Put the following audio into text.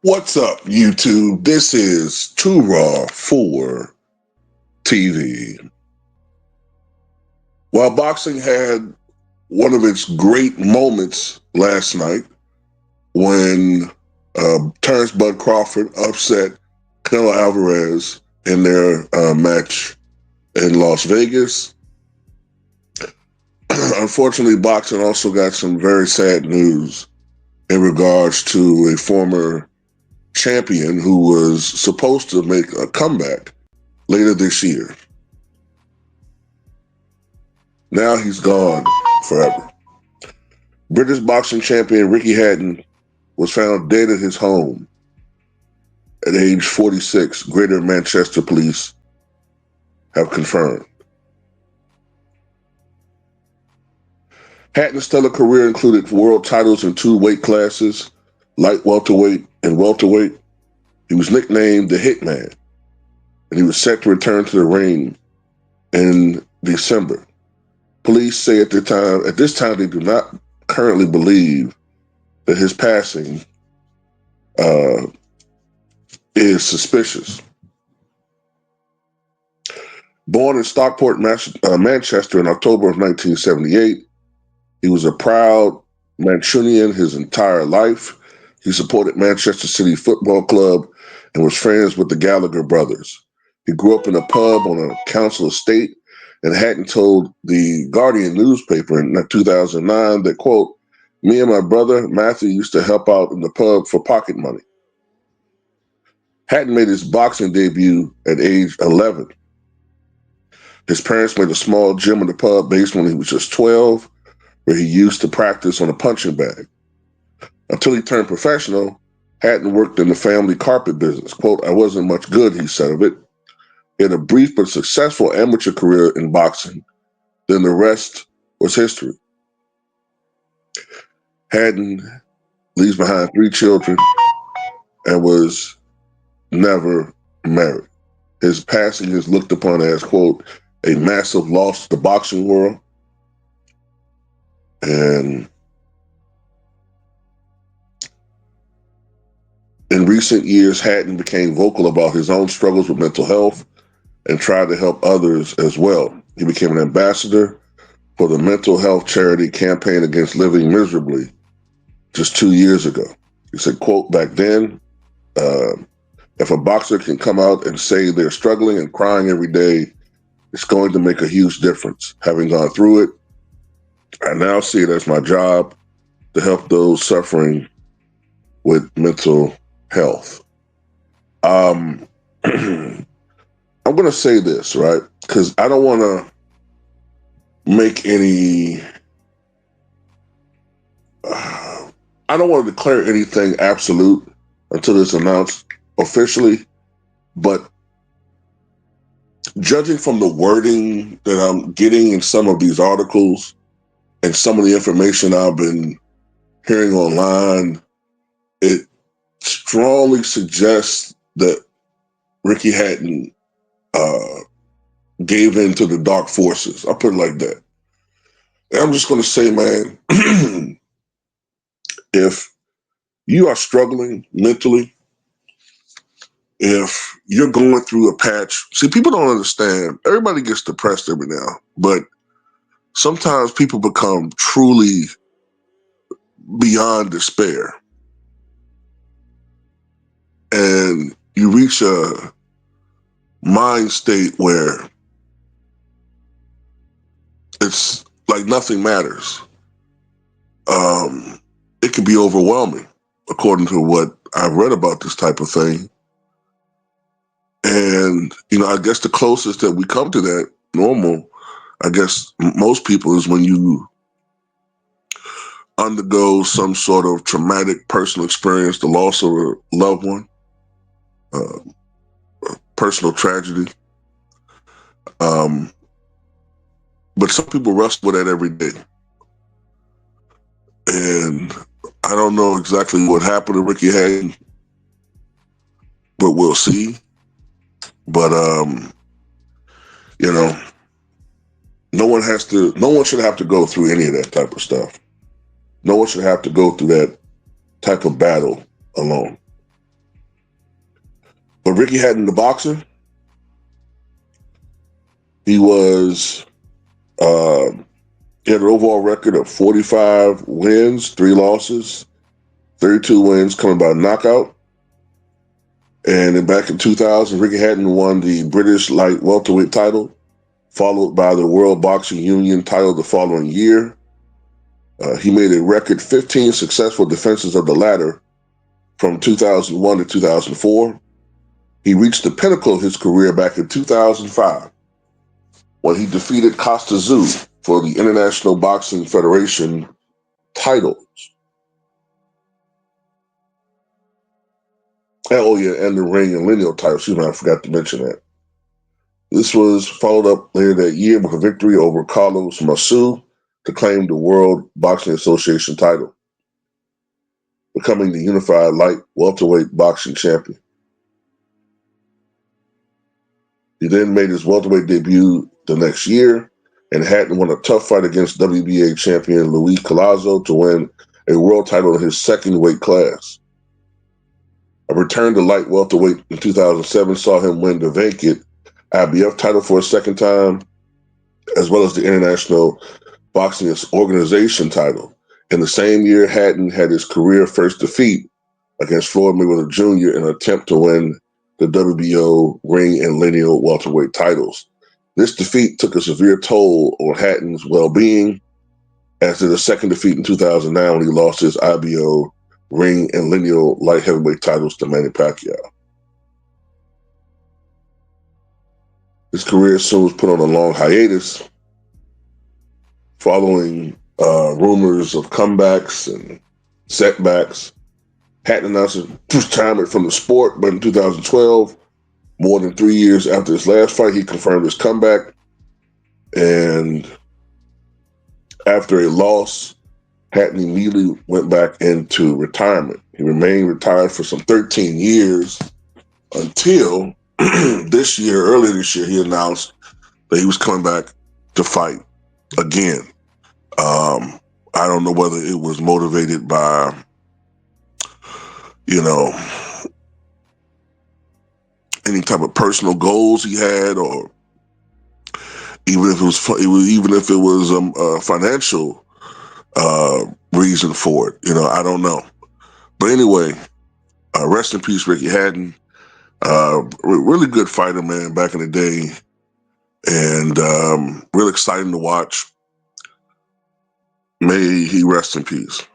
What's up, YouTube? This is Too Raw for TV. While boxing had one of its great moments last night when Terrence Bud Crawford upset Canelo Alvarez in their match in Las Vegas, unfortunately, boxing also got some very sad news in regards to a former champion who was supposed to make a comeback later this year. Now he's gone forever. British boxing champion Ricky Hatton was found dead at his home at age 46, Greater Manchester police have confirmed. Hatton's stellar career included world titles in two weight classes, light welterweight and welterweight. He was nicknamed the Hitman, and he was set to return to the ring in December. Police say at this time, they do not currently believe that his passing is suspicious. Born in Stockport, Manchester in October of 1978, he was a proud Mancunian his entire life. He supported Manchester City Football Club and was friends with the Gallagher brothers. He grew up in a pub on a council estate and Hatton told the Guardian newspaper in 2009 that, quote, "Me and my brother Matthew used to help out in the pub for pocket money." Hatton made his boxing debut at age 11. His parents made a small gym in the pub basement when he was just 12, where he used to practice on a punching bag. Until he turned professional, Hatton worked in the family carpet business. Quote, "I wasn't much good," he said of it. He had a brief but successful amateur career in boxing. Then the rest was history. Hatton leaves behind 3 children and was never married. His passing is looked upon as, quote, "a massive loss to the boxing world." And in recent years, Hatton became vocal about his own struggles with mental health and tried to help others as well. He became an ambassador for the mental health charity Campaign Against Living Miserably just 2 years ago. He said, quote, "Back then, if a boxer can come out and say they're struggling and crying every day, it's going to make a huge difference. Having gone through it, I now see it as my job to help those suffering with mental health." I'm going to say this, right? Because I don't want to make any, I don't want to declare anything absolute until it's announced officially. But judging from the wording that I'm getting in some of these articles and some of the information I've been hearing online, it strongly suggests that Ricky Hatton gave in to the dark forces. I'll put it like that. And I'm just going to say, man, if you are struggling mentally, if you're going through a patch, see, people don't understand. Everybody gets depressed every now, but sometimes people become truly beyond despair. And you reach a mind state where it's like nothing matters. It can be overwhelming, according to what I've read about this type of thing. And, I guess the closest that we come to that normal, I guess most people, is when you undergo some sort of traumatic personal experience, the loss of a loved one, personal tragedy. But some people wrestle with that every day. And I don't know exactly what happened to Ricky Hatton, but we'll see. But, no one should have to go through any of that type of stuff. No one should have to go through that type of battle alone. But Ricky Hatton, the boxer, he was he had an overall record of 45 wins, 3 losses, 32 wins coming by knockout. And then back in 2000, Ricky Hatton won the British light welterweight title, followed by the World Boxing Union title the following year. He made a record 15 successful defenses of the latter from 2001 to 2004. He reached the pinnacle of his career back in 2005 when he defeated Costa Zoo for the International Boxing Federation title. Oh, yeah, and the ring and lineal title. Excuse me, I forgot to mention that. This was followed up later that year with a victory over Carlos Masu to claim the World Boxing Association title, becoming the unified light welterweight boxing champion. He then made his welterweight debut the next year, and Hatton won a tough fight against WBA champion Luis Collazo to win a world title in his second weight class. A return to light welterweight in 2007 saw him win the vacant IBF title for a second time, as well as the International Boxing Organization title. In the same year, Hatton had his career first defeat against Floyd Mayweather Jr. in an attempt to win the WBO ring and lineal welterweight titles. This defeat took a severe toll on Hatton's well-being, as did a second defeat in 2009 when he lost his IBO ring and lineal light heavyweight titles to Manny Pacquiao. His career soon was put on a long hiatus following rumors of comebacks and setbacks. Hatton announced his retirement from the sport, but in 2012, more than 3 years after his last fight, he confirmed his comeback. And after a loss, Hatton immediately went back into retirement. He remained retired for some 13 years until earlier this year, he announced that he was coming back to fight again. I don't know whether it was motivated by, any type of personal goals he had, or even if it was a financial reason for it. I don't know. But anyway, rest in peace, Ricky Hatton. Really good fighter, man, back in the day, and real exciting to watch. May he rest in peace.